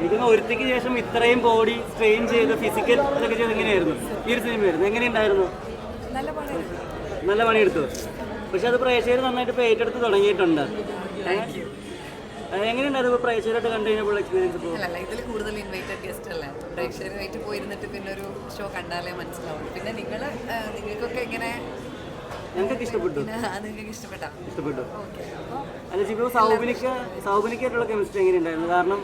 എനിക്ക് ഒരുത്തിക്ക് ശേഷം ഇത്രയും ബോഡി സ്ട്രെയിൻ ചെയ്ത് ഫിസിക്കൽ ഇതൊക്കെ ചെയ്ത് എങ്ങനെയായിരുന്നു ഈ ഒരു സിനിമയായിരുന്നു? എങ്ങനെയുണ്ടായിരുന്നു? നല്ല പണിയെടുത്തു. പക്ഷെ അത് പ്രേക്ഷകർ നന്നായിട്ട് ഇപ്പോൾ ഏറ്റെടുത്ത് തുടങ്ങിയിട്ടുണ്ട്. എങ്ങനെയുണ്ടായിരുന്നു ഇപ്പോൾ പ്രേക്ഷകരായിട്ട് കണ്ടു കഴിഞ്ഞപ്പോൾ എക്സ്പീരിയൻസ്? ഇപ്പോൾ ഇതിൽ കൂടുതൽ ഇൻവൈറ്റഡ് ഗസ്റ്റ് അല്ലേ, പ്രേക്ഷകരുമായിട്ട് പോയിരുന്നിട്ട് പിന്നെ ഒരു ഷോ കണ്ടാലേ മനസ്സിലാവും. പിന്നെ നിങ്ങൾക്കൊക്കെ എങ്ങനെ? ഞങ്ങൾക്ക് ഇഷ്ടപ്പെട്ടു. നിങ്ങൾക്ക് ഇഷ്ടപ്പെട്ടു. അല്ല ജിബു, സൗബിനിക്കായിട്ടുള്ള കെമിസ്ട്രി എങ്ങനെയുണ്ടായിരുന്നു? കാരണം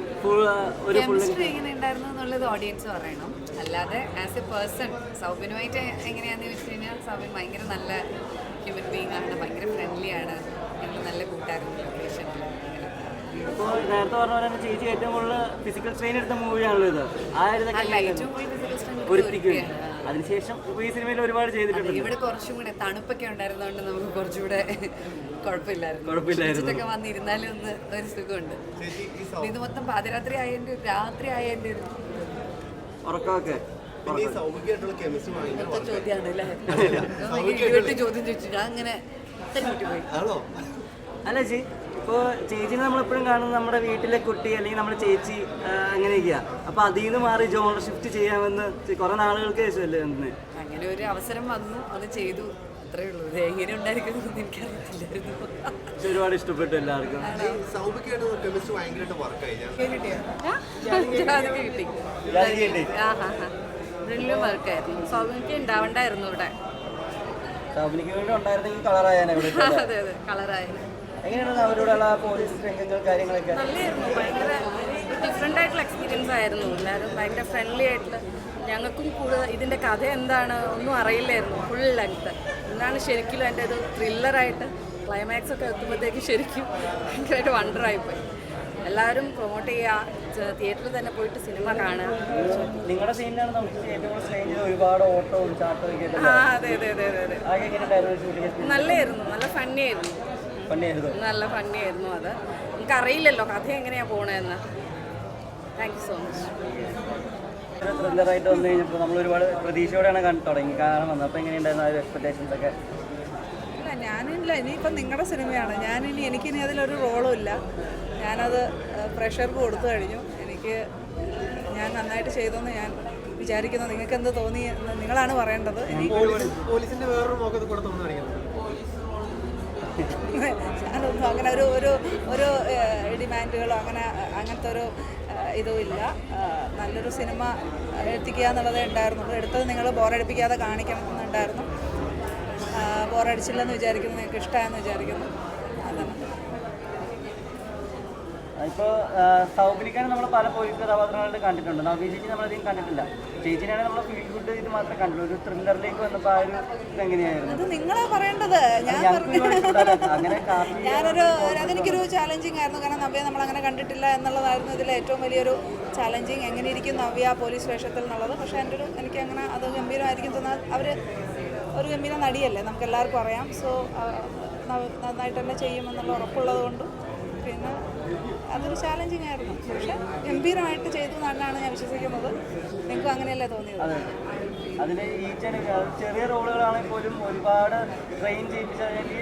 ഒരു കെമിസ്ട്രി എങ്ങനെ ഉണ്ടായിരുന്നു എന്നുള്ളത് ഓഡിയൻസ് പറയണം. അല്ലാതെ ആസ് എ പേഴ്സൺ സൗബിനുമായിട്ട് എങ്ങനെയാണെന്ന് വെച്ച് കഴിഞ്ഞാൽ സൗബിൻ ഭയങ്കര നല്ല ഹ്യൂമൻ ബീങ് ആണ്, ഭയങ്കര ഫ്രണ്ട്ലി ആണ്, ഞങ്ങൾ നല്ല കൂട്ടായിരുന്നു ലൊക്കേഷനിൽ. ഇപ്പോൾ നേരത്തെ പറഞ്ഞ പോലെ തന്നെ ചേച്ചി ഏറ്റവും കൂടുതൽ ഫിസിക്കൽ സ്ട്രെയിൻ എടുത്ത മൂവിയാണല്ലോ ഇത്. ഏറ്റവും കൂടുതൽ ഫിസിക്കൽ സ്ട്രെയിൻ അതിനുശേഷം ഇപ്പോൾ ഈ സിനിമയിൽ ഒരുപാട് ചെയ്തിട്ടുണ്ട്. ഇവിടെ കുറച്ചും കൂടെ തണുപ്പൊക്കെ ഉണ്ടായിരുന്നതുകൊണ്ട് നമുക്ക് കുറച്ചുകൂടെ കുഴപ്പമില്ലായിരുന്നു. വന്നിരുന്നാലും ഒന്ന് ഒരു സുഖമുണ്ട്. ഇത് മൊത്തം പാതിരാത്രി ആയതിൻ്റെ ഒരു ഉറക്കമൊക്കെ ചോദ്യമാണ് അല്ലേ? ചോദ്യം ചോദിച്ചു ഞാൻ അങ്ങനെ പോയി. അല്ല ചേച്ചി, ഇപ്പോൾ ചേച്ചിനെ നമ്മളെപ്പോഴും കാണുന്നത് നമ്മുടെ വീട്ടിലെ കുട്ടി അല്ലെങ്കിൽ നമ്മുടെ ചേച്ചി അങ്ങനെയൊക്കെയാ. അപ്പോൾ അതിൽ നിന്ന് മാറി ജോണർ ഷിഫ്റ്റ് ചെയ്യാമെന്ന് കുറേ നാളുകൾക്ക് ശേഷമല്ലേ വന്നത്? അങ്ങനെ ഒരു അവസരം വന്നു, അത് ചെയ്തു, അത്രേ ഉള്ളൂ. ഇത് എങ്ങനെ ഉണ്ടായിരിക്കുമെന്ന് എനിക്കറിയത്തില്ലായിരുന്നു. ഒരുപാട് ഇഷ്ടപ്പെട്ടു എല്ലാവർക്കും. വർക്കായിരുന്നു. സൗബിനിക്ക് ഉണ്ടാവണ്ടായിരുന്നു ഇവിടെ. സൗബിനിക്ക് വേണ്ടി ഉണ്ടായിരുന്നെങ്കിൽ കളറായാലും അതെ കളറായാലും. എങ്ങനെയാണ് അവരോടുള്ള പോലീസ് രംഗങ്ങൾ കാര്യങ്ങളൊക്കെ? നല്ലതായിരുന്നു. ഭയങ്കര ഡിഫറെൻ്റ് ആയിട്ടുള്ള എക്സ്പീരിയൻസ് ആയിരുന്നു. എല്ലാവരും ഭയങ്കര ഫ്രണ്ട്ലി ആയിട്ടുള്ള. ഞങ്ങൾക്കും കൂടുതൽ ഇതിൻ്റെ കഥ എന്താണ് ഒന്നും അറിയില്ലായിരുന്നു. ഫുൾ ലെങ്ത് എന്താണ് ശരിക്കും എൻ്റെ ഒരു ത്രില്ലറായിട്ട് ക്ലൈമാക്സ് ഒക്കെ എത്തുമ്പോഴത്തേക്ക് ശരിക്കും ഭയങ്കരമായിട്ട് വണ്ടറായിപ്പോയി. എല്ലാവരും പ്രൊമോട്ട് ചെയ്യുക, തിയേറ്ററിൽ തന്നെ പോയിട്ട് സിനിമ കാണുക. നിങ്ങളുടെ സീനിലാണ് നമുക്ക് ഏറ്റവും കൂടുതൽ സ്ട്രെയിൻ ചെയ്ത് ഒരുപാട് ഓട്ടവും ചാട്ടവും ഒക്കെ. അതെ നല്ലതായിരുന്നു. നല്ല ഫണ്ണിയായിരുന്നു. നല്ല ഫണ്ണിയായിരുന്നു. അത് നമുക്കറിയില്ലല്ലോ കഥ എങ്ങനെയാണ് പോണതെന്ന്. Thank you so much. ത്രില്ലറായിട്ട് വന്നു കഴിഞ്ഞപ്പോൾ നമ്മൾ ഒരുപാട് പ്രതീക്ഷയോടെയാണ് കാണാൻ വന്നത്. അപ്പോൾ എങ്ങനെയുണ്ടായിരുന്നു ആ ഒരു എക്സ്പെക്ടേഷൻസ് ഒക്കെ? ഞാനില്ല, ഇനിയിപ്പം നിങ്ങളുടെ സിനിമയാണ്. എനിക്കിനി അതിലൊരു റോളും ഇല്ല. ഞാനത് പ്രഷർക്ക് കൊടുത്തു കഴിഞ്ഞു. ഞാൻ നന്നായിട്ട് ചെയ്തെന്ന് ഞാൻ വിചാരിക്കുന്നു. നിങ്ങൾക്ക് എന്ത് തോന്നി നിങ്ങളാണ് പറയേണ്ടത്. പോലീസിന്റെ വേറൊരു മുഖത്ത് കൂടെ തോന്നുന്നു. ഞാനൊന്നും അങ്ങനെ ഒരു ഡിമാൻഡുകളോ അങ്ങനത്തെ ഒരു ഇതും ഇല്ല. നല്ലൊരു സിനിമ എത്തിക്കുക എന്നുള്ളതേ ഉണ്ടായിരുന്നുള്ളൂ. എടുത്തത് നിങ്ങൾ ബോറടിപ്പിക്കാതെ കാണിക്കണം എന്നുണ്ടായിരുന്നു. ബോറടിച്ചില്ലെന്ന് വിചാരിക്കുന്നു, നിങ്ങൾക്ക് ഇഷ്ടമായെന്ന് വിചാരിക്കുന്നു. അതാണ്. ഇപ്പോൾ സൗബിനിക്കാണ് നമ്മൾ പല പോലീസ് കഥാപാത്രങ്ങളായിട്ട് കണ്ടിട്ടുണ്ട്. നവീൻ ചേച്ചി നമ്മളധികം കണ്ടിട്ടില്ല. ചേച്ചിനാണ് നമ്മൾ ഫീൽ ഗുഡ് ഇത് മാത്രമേ കണ്ടുള്ളൂ. ഒരു ത്രില്ലറിലേക്ക് വന്നപ്പോൾ ആ ഒരു ഇതെങ്ങനെയായിരുന്നു? അത് നിങ്ങളാ പറയേണ്ടത്. അതെനിക്കൊരു ചാലഞ്ചിങ് ആയിരുന്നു. കാരണം നവ്യ നമ്മളങ്ങനെ കണ്ടിട്ടില്ല എന്നുള്ളതായിരുന്നു ഇതിൽ ഏറ്റവും വലിയൊരു ചാലഞ്ചിങ്. എങ്ങനെ ഇരിക്കും നവ്യ പോലീസ് വേഷത്തിൽ എന്നുള്ളത്. പക്ഷേ എനിക്കങ്ങനെ അത് ഗംഭീരമായിരിക്കും തോന്നാൽ. അവർ ഒരു ഗംഭീര നടിയല്ലേ, നമുക്കെല്ലാവർക്കും അറിയാം. സോ നന്നായിട്ട് തന്നെ ചെയ്യുമെന്നുള്ള ഉറപ്പുള്ളത് കൊണ്ടും പിന്നെ അതൊരു ചാലഞ്ചിങ് ആയിരുന്നു. പക്ഷെ ഗംഭീരമായിട്ട് ചെയ്തു എന്നാണ് ഞാൻ വിശ്വസിക്കുന്നത്. നിങ്ങൾക്കും അങ്ങനെയല്ലേ തോന്നിയത്? അതിൽ ഈ ചെറിയ റോളുകളാണെങ്കിൽ പോലും ഒരുപാട് ട്രെയിൻ ചെയ്യിപ്പിച്ചല്ലെങ്കിൽ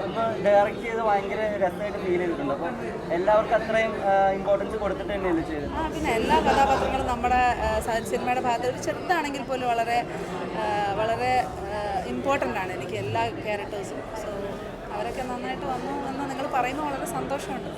ഒന്ന് ഡയറക്റ്റ് ചെയ്ത് ഭയങ്കര രസമായിട്ട് ഫീൽ ചെയ്തിട്ടുണ്ട്. അപ്പോൾ എല്ലാവർക്കും അത്രയും ഇമ്പോർട്ടൻസ് കൊടുത്തിട്ട് തന്നെയല്ലേ ചെയ്തത്? പിന്നെ എല്ലാ കഥാപാത്രങ്ങളും നമ്മുടെ സിനിമയുടെ ഭാഗത്ത് ഒരു ചെറുതാണെങ്കിൽ പോലും വളരെ വളരെ ഇമ്പോർട്ടൻ്റ് ആണ് എനിക്ക് എല്ലാ ക്യാരക്ടേഴ്സും. സോ അവരൊക്കെ നന്നായിട്ട് വന്നു എന്ന് നിങ്ങൾ പറയുമ്പോൾ വളരെ സന്തോഷമുണ്ട്.